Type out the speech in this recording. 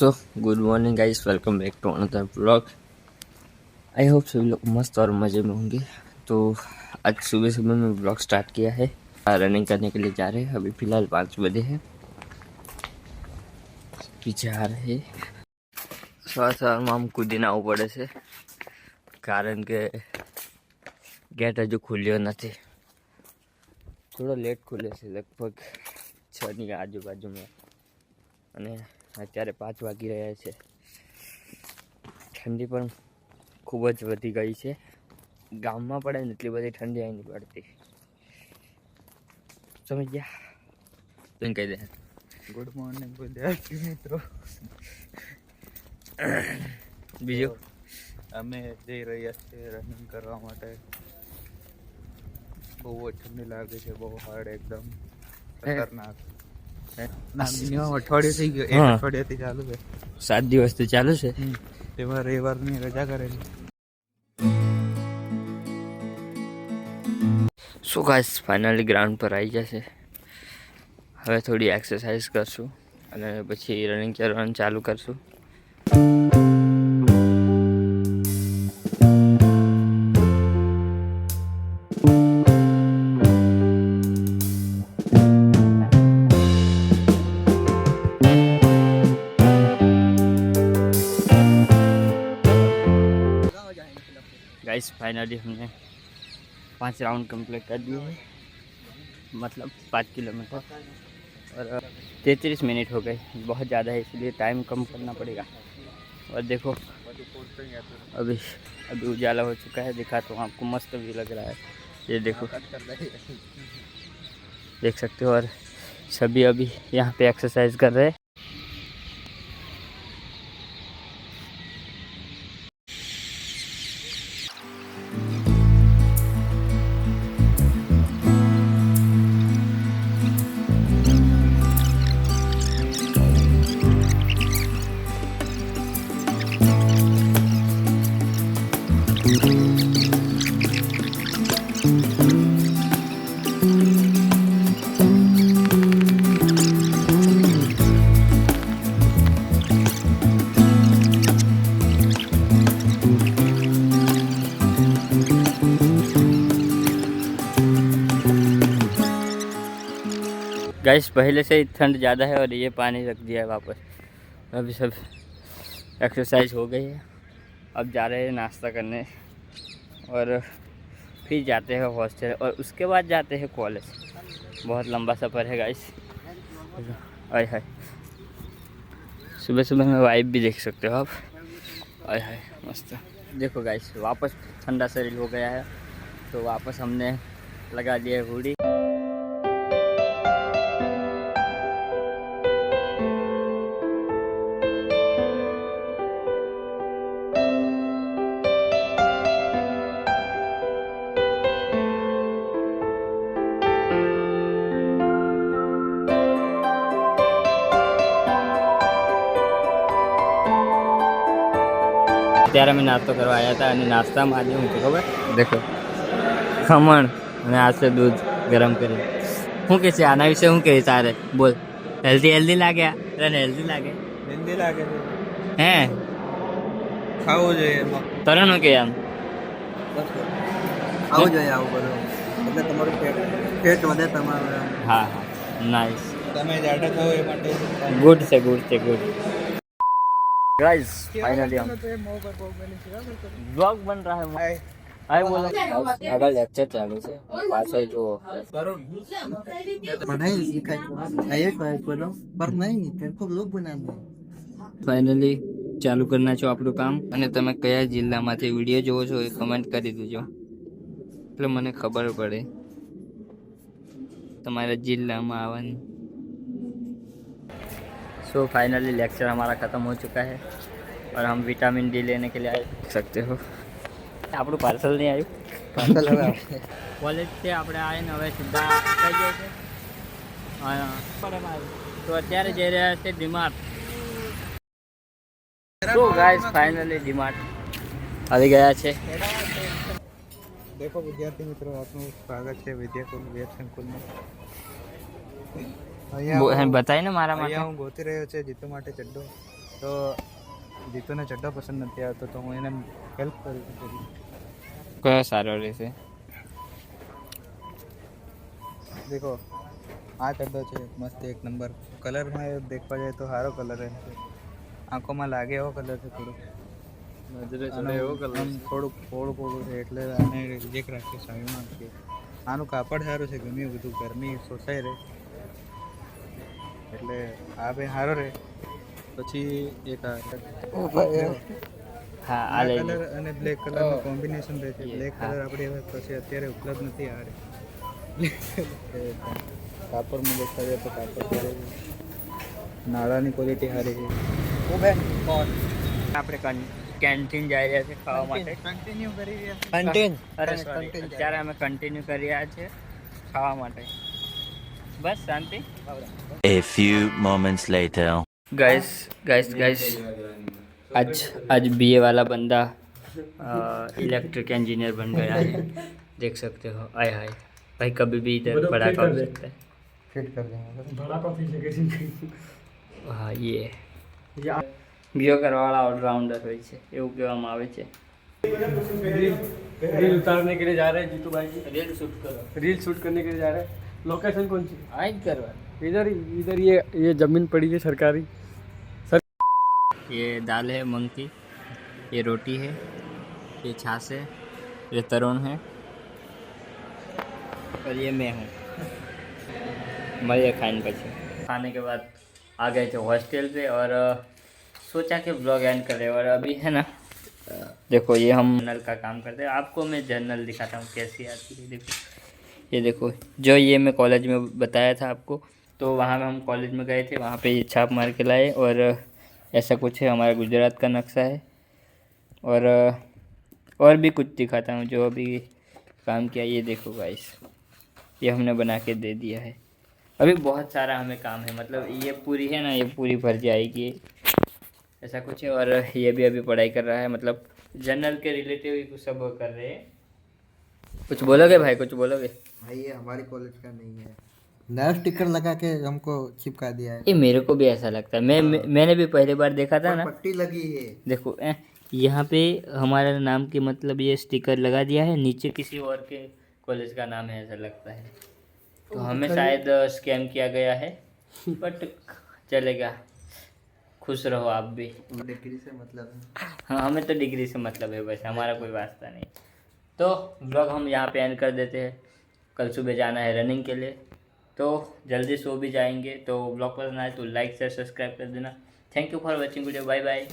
So good morning guys, welcome back to another blog. I hope सभी लोग मस्त और मज़े में होंगे। तो आज सुबह सुबह में ब्लॉग स्टार्ट किया है। रनिंग करने के लिए जा रहे हैं। अभी फ़िलहाल 5 बजे है। पीछे आ रहे સવારમાં આમ કૂદીને આવવું પડે છે, કારણ કે ગેટ હજુ ખુલ્યો નથી. થોડો લેટ ખુલે છે, લગભગ 6ની આજુબાજુમાં, અને અત્યારે 5 વાગી રહ્યા છે. ઠંડી પણ ખૂબ જ વધી ગઈ છે. ગામમાં પડે ને એટલી બધી ઠંડી અહીં નહીં પડતી. સમજ્યા? તું કહી દે. ગુડ મોર્નિંગ વિદ્યાર્થી મિત્રો. બીજું અમે જઈ રહ્યા છીએ રનિંગ કરવા માટે. બહુ જ ઠંડી લાગે છે, બહુ હાર્ડ, એકદમ ખતરનાક. મિનિમમ અઠવાડિયું થઈ ગયું, એક અઠવાડિયાથી ચાલુ છે. 7 દિવસથી ચાલુ છે. તેમાં રવિવારની રજા કરેલી. સો ગાઈસ, ફાઇનલી ગ્રાઉન્ડ પર આવી જશે. હવે થોડી એક્સરસાઇઝ કરશું અને પછી રનિંગ કરવાનું ચાલુ કરશું. गाइस फाइनली हमने 5 राउंड कंप्लीट कर दिए हैं, मतलब 5 किलोमीटर, और 33 मिनट हो गए. बहुत ज़्यादा है, इसलिए टाइम कम करना पड़ेगा. और देखो अभी उजाला हो चुका है. दिखाता हूँ आपको, मस्त भी लग रहा है. ये देखो, देख सकते हो. और सभी अभी यहाँ पे एक्सरसाइज कर रहे हैं. गाइस पहले से ही ठंड ज़्यादा है और ये पानी रख दिया है वापस. अभी सब एक्सरसाइज हो गई है. अब जा रहे हैं नाश्ता करने, और फिर जाते हैं हॉस्टल, और उसके बाद जाते हैं कॉलेज. बहुत लंबा सफ़र है गाइस. आय हाय, सुबह सुबह में वाइब भी देख सकते हो आप. आय हाय मस्त. देखो गाइस, वापस ठंडा शरीर हो गया है, तो वापस हमने लगा दिया है हुडी. ત્યારે અમે નાસ્તો કરવા આવ્યા હતા, અને નાસ્તામાં આજે હું ખબર, દેખો ખમણ, અને આ છે દૂધ ગરમ કરી. શું કહે છે આના વિશે? શું કહે તારે? બોલ. હેલ્ધી લાગ્યા? તને હેલ્ધી લાગે? હેલ્ધી લાગે છે. હે, ખાવું જોઈએ એમાં. તને શું કહે? આમ ખાવું જોઈએ આવું બધું, એટલે તમારું પેટ વધે તમારું. હા હા, નાઇસ. તમે જાડા ખાઓ એ માટે गुड से गाइस फाइनली हम ब्लॉग बन रहा है. आए बोलो. अगर लेक्चर चालू છે, પાછળ જો पढ़ाई लिखाई करो पर नहीं तेरे को लोग बनाना. ફાઇનલી ચાલુ કરી નાખો આપણું કામ. અને તમે કયા જિલ્લામાંથી વિડીયો જોવો છો એ કમેન્ટ કરી દેજો, એટલે મને ખબર પડે તમારા જિલ્લામાં આવવાની. सो फाइनली लेक्चर हमारा ख़त्म हो चुका है, और हम विटामिन डी लेने के लिए आए. देख सकते हो આપણું પાર્સલ નહીં આવ્યું. पार्सल હવે કોલેજથી આપણે આવીને હવે સીધા થઈ જાય છે. હા, તો અત્યારે જઈ રહ્યા છે ડીમાર્ટ. તો ગાઈસ ફાઇનલી ડીમાર્ટ આવી ગયા છે. देखो विद्यार्थी मित्रों, आपનું સ્વાગત છે વિદ્યાકુલ સંકુલમાં. बताइए ना मारा અહીંયા હું ગોતી રહ્યો છે જીતુ માટે ચડ્ડો. તો જીતુને ચડ્ડો પસંદ નથી આવતો તો હું એને હેલ્પ કરી થોડી. કયો સારો રહેશે? દેખો આ ચડ્ડો છે મસ્ત એક નંબર. કલરમાં દેખવા જાય તો સારો કલર એમ છે, આંખોમાં લાગે એવો કલર છે. થોડુંક નજરે ચડે એવો કલર, થોડુંક પોળું છે એટલે આને રિજેક્ટ રાખીએ સાઈડમાં. કે આનું કાપડ સારું છે, ગમ્યું બધું, ગરમી શોષાય રહે એટલે આ ભાઈ સારો રહે. પછી એક હા આ લઈ કલર અને બ્લેક કલરનું કોમ્બિનેશન રહે છે. બ્લેક કલર આપણે હવે પછી અત્યારે ઉપલબ્ધ નથી. આ રે કાપડમાં દેખવા જાય તો કાપડ સારું છે, નાળાની ક્વોલિટી સારી છે. આપણે કેન્ટીન જઈ રહ્યા છે ખાવા માટે. કન્ટિન્યુ કરી રહ્યા કેન્ટીન અરે સોરી, અત્યારે અમે કન્ટિન્યુ કરી રહ્યા છે ખાવા માટે. બસ શાંતિ. A few moments later. Guys आज बीए वाला बंदा इलेक्ट्रिक इंजीनियर बन गया है, देख सकते हो. आय हाय भाई, कभी भी इधर पटाखा हो सकता है. फिट कर देंगे. हाँ ये બીઓ કરવાવાળા ઓલરાઉન્ડર હોય છે એવું કહેવામાં આવે છે. रील उतारने के लिए जा रहे हैं जीतू भाई जी. રીલ શૂટ કરો, रील शूट करने के लिए जा रहे हैं. लोकेशन कौन सी? આ જ કરવા. इधर ये जमीन पड़ी है सरकारी. ये दाल है मूंग की, ये रोटी है, ये छाछ है, ये तरुण है और ये मैं हूँ. मजे खाने पीछे. खाने के बाद आ गए थे हॉस्टल पे और सोचा कि ब्लॉग एंड करें. और अभी है ना, देखो ये हम जर्नल का काम करते हैं. आपको मैं जर्नल दिखाता हूँ कैसी आती है. देखो ये देखो, जो ये मैं कॉलेज में बताया था आपको, तो वहाँ में हम कॉलेज में गए थे, वहाँ पे ये छाप मार के लाए. और ऐसा कुछ है, हमारा गुजरात का नक्शा है. और भी कुछ दिखाता हूँ जो अभी काम किया. ये देखो गाइस, ये हमने बना के दे दिया है. अभी बहुत सारा हमें काम है, मतलब ये पूरी है ना, ये पूरी भर जाएगी, ऐसा कुछ है. और ये भी अभी पढ़ाई कर रहा है, मतलब जर्नल के रिलेटिव ही कुछ सब कर रहे हैं. कुछ बोलोगे भाई, कुछ बोलोगे? भाई ये हमारी कॉलेज का नहीं है, नया स्टिकर लगा के हमको चिपका दिया है. ये मेरे को भी ऐसा लगता है. मैंने भी पहली बार देखा था ना. पट्टी लगी है. देखो यहाँ पे हमारा नाम के मतलब ये स्टिकर लगा दिया है, नीचे किसी और के कॉलेज का नाम है ऐसा लगता है. तो हमें शायद स्कैम किया गया है, बट चलेगा. खुश रहो आप भी. डिग्री से मतलब है. हाँ हमें तो डिग्री से मतलब है, बस हमारा कोई वास्ता नहीं. तो ब्लॉग हम यहाँ पे एंड कर देते हैं. कल सुबह जाना है रनिंग के लिए, तो जल्दी सो भी जाएंगे. तो ब्लॉग पसंद आए तो लाइक शेयर सब्सक्राइब कर देना. Thank you for watching video. Bye bye.